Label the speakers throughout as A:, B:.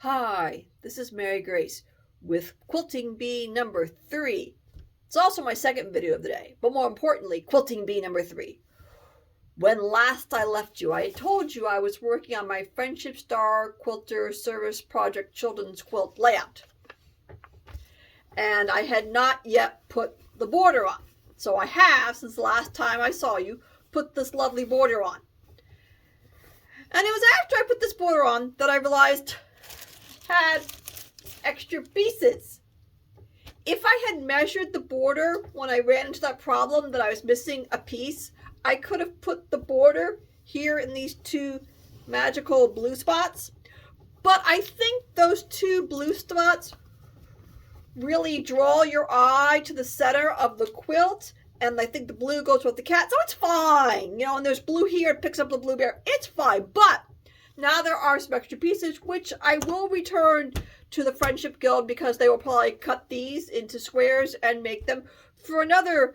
A: Hi, this is Mary Grace with Quilting Bee number 3. It's also my second video of the day, but more importantly, Quilting Bee number 3. When last I left you, I told you I was working on my Friendship Star Quilter Service Project Children's Quilt layout. And I had not yet put the border on. So I have, since the last time I saw you, put this lovely border on. And it was after I put this border on that I realized had extra pieces. If I had measured the border when I ran into that problem that I was missing a piece, I could have put the border here in these two magical blue spots. But I think those two blue spots really draw your eye to the center of the quilt, and I think the blue goes with the cat, so it's fine. And there's blue here, it picks up the blue bear, it's fine. But now there are some extra pieces, which I will return to the Friendship Guild because they will probably cut these into squares and make them for another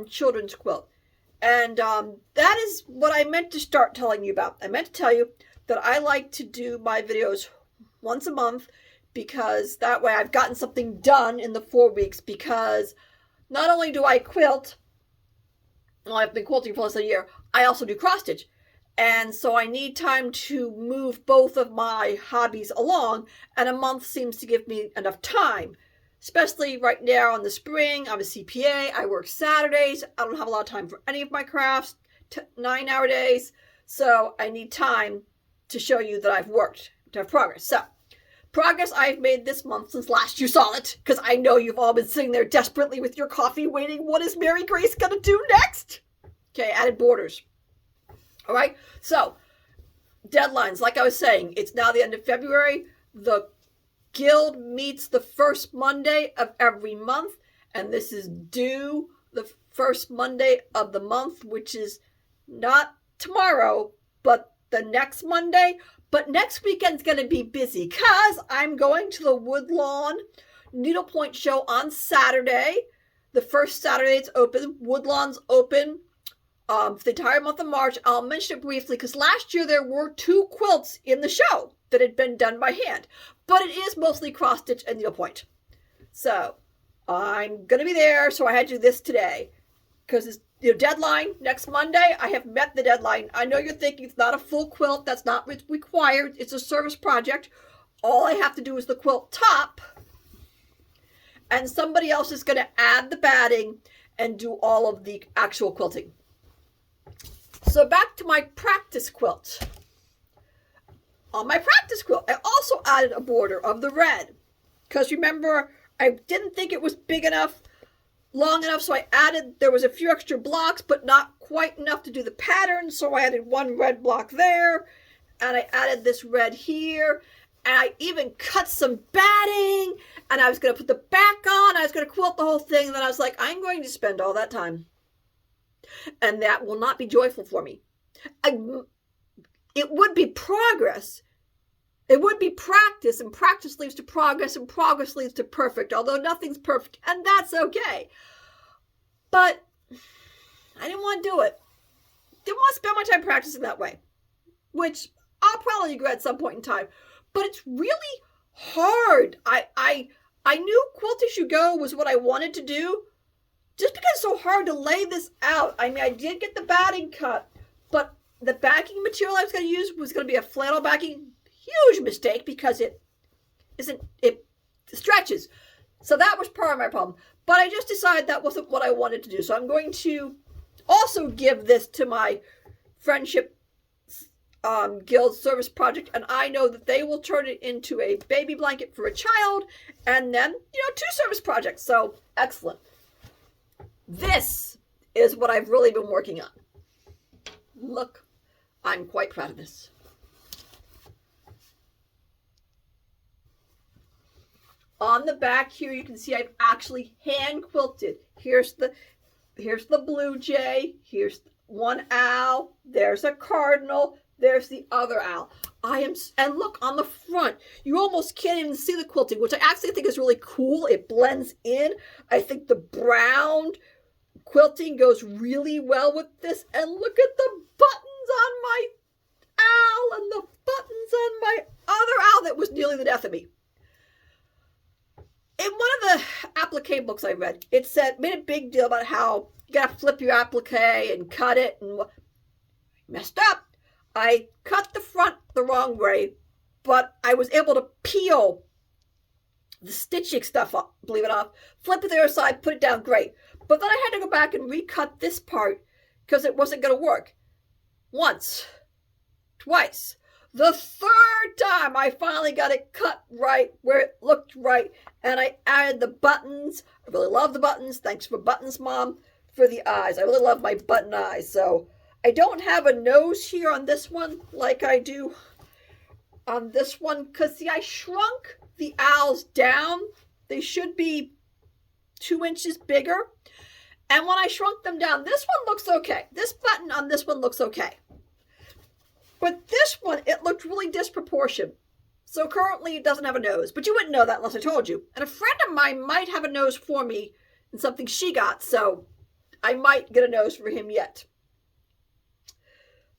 A: children's quilt. And that is what I meant to start telling you about. I meant to tell you that I like to do my videos once a month because that way I've gotten something done in the 4 weeks, because not only do I quilt, well, I've been quilting for less than a year, I also do cross stitch. And so I need time to move both of my hobbies along, and a month seems to give me enough time. Especially right now in the spring, I'm a CPA, I work Saturdays, I don't have a lot of time for any of my crafts, 9-hour days, so I need time to show you that I've worked, to have progress. So, progress I've made this month since last you saw it, because I know you've all been sitting there desperately with your coffee waiting, what is Mary Grace going to do next? Okay, added borders. All right, so deadlines, like I was saying, it's now the end of February. The guild meets the first Monday of every month, and this is due the first Monday of the month, which is not tomorrow, but the next Monday. But next weekend's going to be busy because I'm going to the Woodlawn Needlepoint Show on Saturday. The first Saturday it's open. Woodlawn's open for the entire month of March. I'll mention it briefly because last year there were 2 quilts in the show that had been done by hand, but it is mostly cross stitch and needlepoint. So I'm going to be there, so I had to do this today because it's deadline next Monday. I have met the deadline. I know you're thinking it's not a full quilt. That's not required. It's a service project. All I have to do is the quilt top, and somebody else is going to add the batting and do all of the actual quilting. So back to my practice quilt. On my practice quilt, I also added a border of the red. Because remember, I didn't think it was big enough, long enough, so I added, there was a few extra blocks, but not quite enough to do the pattern, so I added 1 red block there, and I added this red here, and I even cut some batting, and I was going to put the back on, I was going to quilt the whole thing, and then I was like, I'm going to spend all that time. And that will not be joyful for me. It would be progress. It would be practice, and practice leads to progress, and progress leads to perfect, although nothing's perfect, and that's okay. But I didn't want to do it. Didn't want to spend my time practicing that way, which I'll probably regret at some point in time. But it's really hard. I knew Quilt As You Go was what I wanted to do, just because it's so hard to lay this out. I mean, I did get the batting cut, but the backing material I was going to use was going to be a flannel backing. Huge mistake because it stretches. So that was part of my problem. But I just decided that wasn't what I wanted to do. So I'm going to also give this to my Friendship Guild service project, and I know that they will turn it into a baby blanket for a child, and then 2 service projects. So excellent. This is what I've really been working on. Look, I'm quite proud of this. On the back here, you can see I've actually hand quilted. Here's the blue jay. Here's one owl. There's a cardinal. There's the other owl. And look on the front, you almost can't even see the quilting, which I actually think is really cool. It blends in. I think the brown quilting goes really well with this. And look at the buttons on my owl and the buttons on my other owl that was nearly really the death of me. In one of the applique books I read, it said, made a big deal about how you gotta flip your applique and cut it, and messed up. I cut the front the wrong way, but I was able to peel the stitching stuff up, believe it or not, flip it to the other side, put it down, great. But then I had to go back and recut this part because it wasn't going to work. Once, twice. The third time I finally got it cut right where it looked right, and I added the buttons. I really love the buttons. Thanks for buttons, Mom, for the eyes. I really love my button eyes. So I don't have a nose here on this one like I do on this one because, see, I shrunk the owls down. They should be 2 inches bigger. And when I shrunk them down, this one looks okay. This button on this one looks okay. But this one, it looked really disproportionate. So currently it doesn't have a nose. But you wouldn't know that unless I told you. And a friend of mine might have a nose for me in something she got. So I might get a nose for him yet.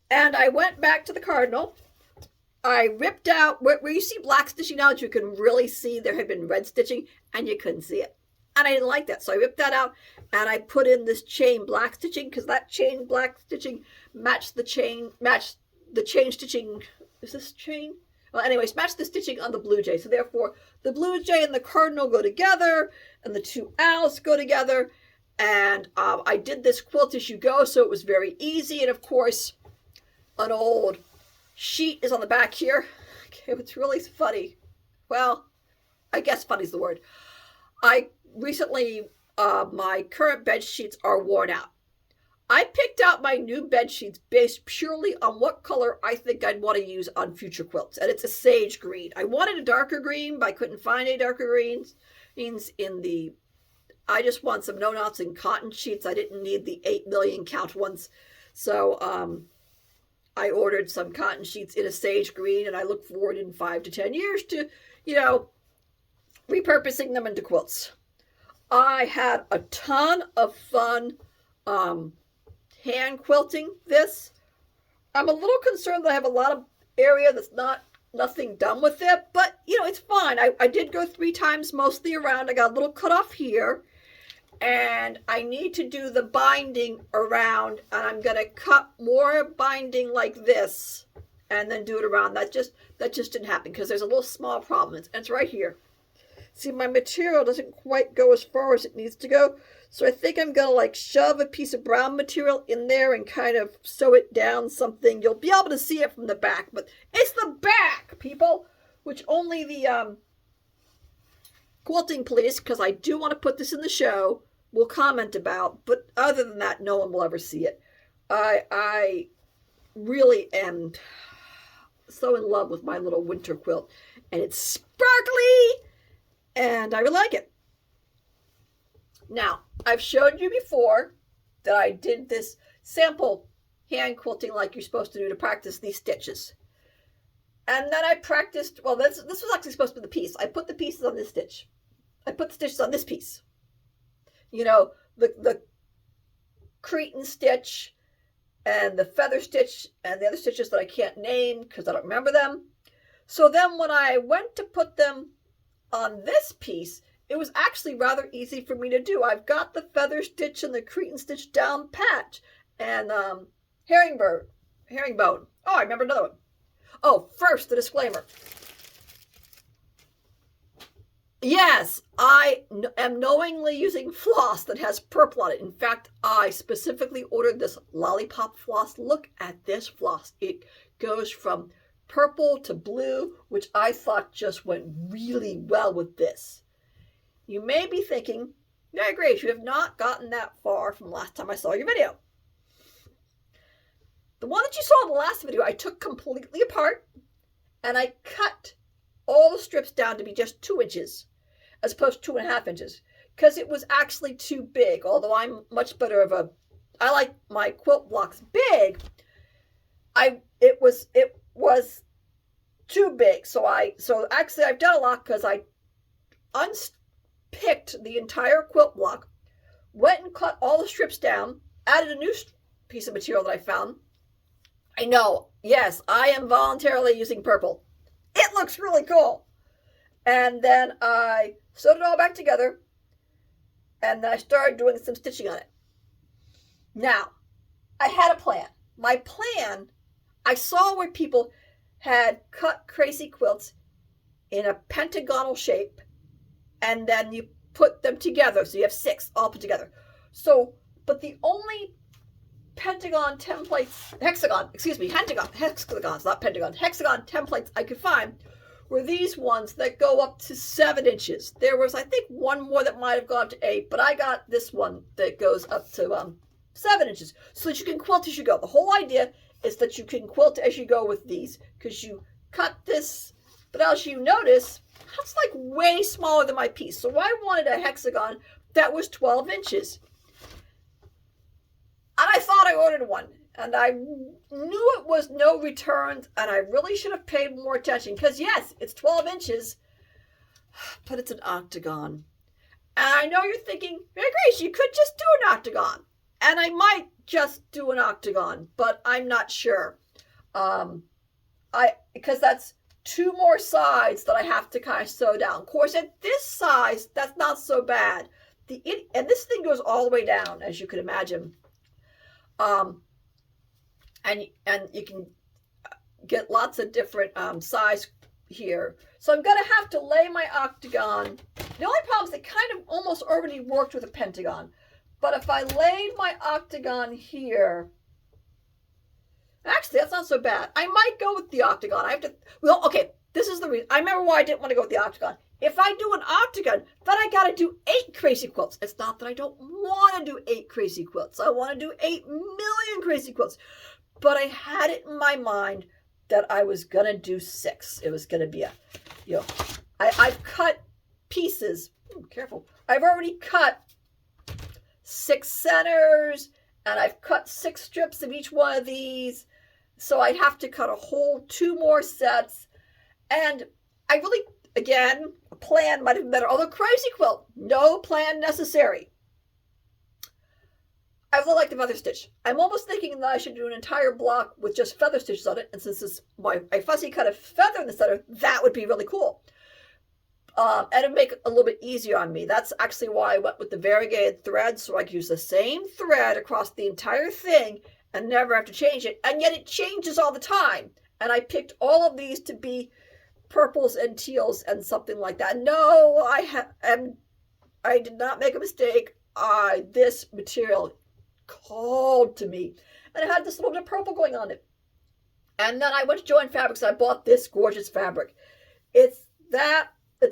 A: And I went back to the cardinal. I ripped out, where you see black stitching now that you can really see there had been red stitching, and you couldn't see it. And I didn't like that. So I ripped that out, and I put in this chain black stitching, because that chain black stitching matched the chain stitching. Is this chain? Well, anyways, matched the stitching on the blue jay. So therefore, the blue jay and the cardinal go together, and the two owls go together. And I did this quilt as you go, so it was very easy. And of course, an old sheet is on the back here. Okay, what's really funny, well, I guess funny is the word. I recently, my current bed sheets are worn out. I picked out my new bed sheets based purely on what color I think I'd want to use on future quilts, and it's a sage green. I wanted a darker green, but I couldn't find any darker greens in the. I just want some no-knots and cotton sheets. I didn't need the 8 million count ones, so I ordered some cotton sheets in a sage green, and I look forward in 5 to 10 years to, repurposing them into quilts. I had a ton of fun hand quilting this. I'm a little concerned that I have a lot of area that's nothing done with it, but, it's fine. I did go 3 times mostly around. I got a little cut off here. And I need to do the binding around, and I'm going to cut more binding like this and then do it around. That just didn't happen because there's a little small problem, and it's right here. See, my material doesn't quite go as far as it needs to go, so I think I'm going to shove a piece of brown material in there and kind of sew it down something. You'll be able to see it from the back, but it's the back, people, which only the Quilting Police, because I do want to put this in the show, will comment about, but other than that, no one will ever see it. I really am so in love with my little winter quilt, and it's sparkly, and I really like it. Now, I've showed you before that I did this sample hand quilting like you're supposed to do to practice these stitches. And then I practiced, well, this was actually supposed to be the piece. I put the pieces on this stitch. I put the stitches on this piece. The cretin stitch and the feather stitch and the other stitches that I can't name because I don't remember them. So then when I went to put them on this piece, it was actually rather easy for me to do. I've got the feather stitch and the cretin stitch down pat, and herringbone. Oh, I remember another one. Oh, first, the disclaimer. Yes, I am knowingly using floss that has purple on it. In fact, I specifically ordered this lollipop floss. Look at this floss. It goes from purple to blue, which I thought just went really well with this. You may be thinking, Mary Grace, you have not gotten that far from last time I saw your video. The one that you saw in the last video, I took completely apart, and I cut all the strips down to be just 2 inches, as opposed to 2.5 inches, because it was actually too big. Although I'm much better I like my quilt blocks big. It was too big. So actually I've done a lot because I unpicked the entire quilt block, went and cut all the strips down, added a new piece of material that I found. I know, yes, I am voluntarily using purple. It looks really cool. And then I sewed it all back together, and then I started doing some stitching on it. Now, I had a plan. My plan, I saw where people had cut crazy quilts in a pentagonal shape, and then you put them together. So you have 6 all put together. So, but the only hexagon, not pentagon, hexagon templates I could find were these ones that go up to 7 inches. There was, I think, one more that might have gone to 8, but I got this one that goes up to 7 inches, so that you can quilt as you go. The whole idea is that you can quilt as you go with these, because you cut this, but as you notice, that's like way smaller than my piece. So I wanted a hexagon that was 12 inches. And I thought I ordered one, and I knew it was no returns, and I really should have paid more attention, because yes, it's 12 inches, but it's an octagon. And I know you're thinking, Mary Grace, you could just do an octagon. And I might just do an octagon, but I'm not sure. Because that's 2 more sides that I have to kind of sew down. Of course, at this size, that's not so bad. And this thing goes all the way down, as you can imagine. And you can get lots of different size here. So I'm going to have to lay my octagon. The only problem is it kind of almost already worked with a pentagon. But if I laid my octagon here, actually, that's not so bad. I might go with the octagon. Okay, this is the reason. I remember why I didn't want to go with the octagon. If I do an octagon, then I got to do 8 crazy quilts. It's not that I don't want to do 8 crazy quilts. I want to do 8 million crazy quilts. But I had it in my mind that I was going to do 6. It was going to be I've cut pieces. Careful. I've already cut 6 centers, and I've cut 6 strips of each one of these. So I have to cut a whole 2 more sets. And I really, again, a plan might have been better. Although crazy quilt, no plan necessary. I really like the feather stitch. I'm almost thinking that I should do an entire block with just feather stitches on it. And since I fussy cut a feather in the center, that would be really cool. And it'd make it a little bit easier on me. That's actually why I went with the variegated thread, so I could use the same thread across the entire thing and never have to change it. And yet it changes all the time. And I picked all of these to be purples and teals and something like that. No, I did not make a mistake. This material called to me, and it had this little bit of purple going on it. And then I went to Joann Fabrics and I bought this gorgeous fabric. It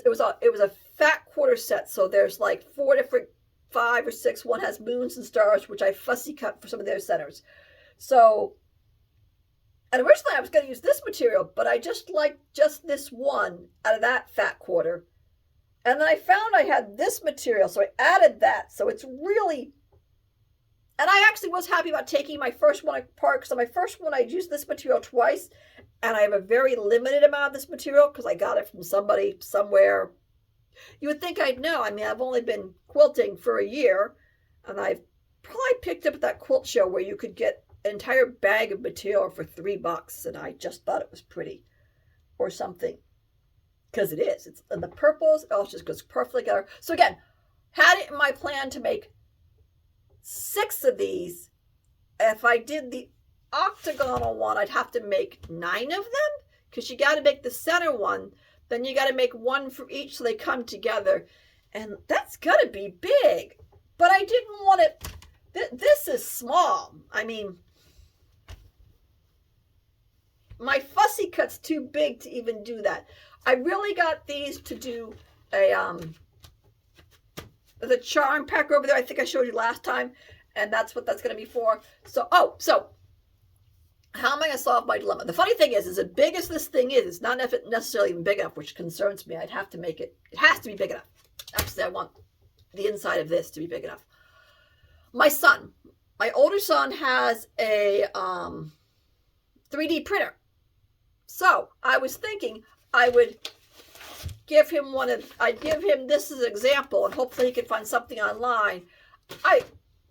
A: was a fat quarter set, so there's like 4 different, 5 or 6. One has moons and stars, which I fussy cut for some of their centers. So, and originally I was going to use this material, but I just liked just this one out of that fat quarter. And then I found I had this material, so I added that. So it's really, and I actually was happy about taking my first one apart, because on my first one I used this material twice, and I have a very limited amount of this material because I got it from somebody somewhere. You would think I'd know. I mean, I've only been quilting for a year, and I've probably picked up at that quilt show where you could get an entire bag of material for $3, and I just thought it was pretty or something, because it is. It's in the purples. It also just goes perfectly together. So again, had it in my plan to make 6 of these. If I did the octagonal one, I'd have to make 9 of them, because you got to make the center one, then you got to make 1 for each so they come together, and that's gonna be big. But I didn't want it. This is small. I mean, my fussy cut's too big to even do that. I really got these to do the charm pack over there. I think I showed you last time, and that's what that's going to be for. So how am I going to solve my dilemma? The funny thing is as big as this thing is, it's not necessarily even big enough, which concerns me. I'd have to make it. It has to be big enough. Actually, I want the inside of this to be big enough. My older son, has a 3D printer. So I was thinking I would give him I'd give him this as an example, and hopefully he could find something online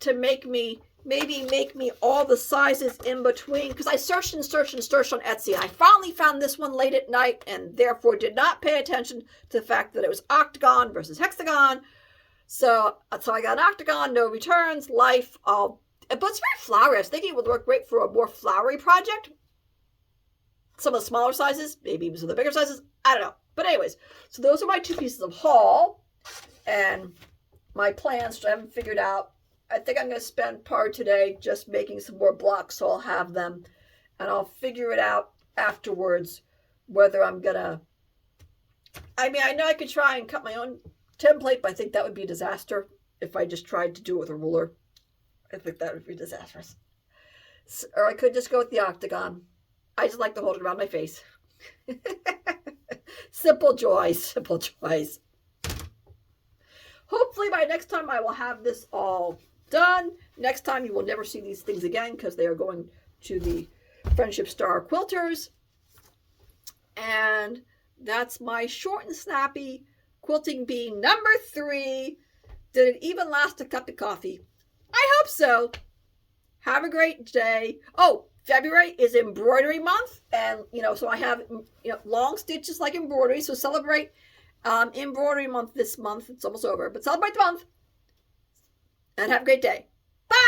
A: to make me maybe make me all the sizes in between, because I searched and searched and searched on Etsy, and I finally found this one late at night, and therefore did not pay attention to the fact that it was octagon versus hexagon. So I got an octagon, no returns, life. But it's very flowery. I was thinking it would work great for a more flowery project. Some of the smaller sizes, maybe even some of the bigger sizes. I don't know. But anyways, so those are my 2 pieces of haul and my plans, which I haven't figured out. I think I'm going to spend part of today just making some more blocks, so I'll have them. And I'll figure it out afterwards whether I'm going to... I mean, I know I could try and cut my own template, but I think that would be a disaster if I just tried to do it with a ruler. I think that would be disastrous. So, or I could just go with the octagon. I just like to hold it around my face. Simple joys, simple joys. Hopefully by next time I will have this all done. Next time you will never see these things again because they are going to the Friendship Star Quilters. And that's my short and snappy Quilting Bee number 3. Did it even last a cup of coffee? I hope so. Have a great day. Oh, February is embroidery month. And, so I have, long stitches like embroidery. So celebrate embroidery month this month. It's almost over, but celebrate the month. And have a great day.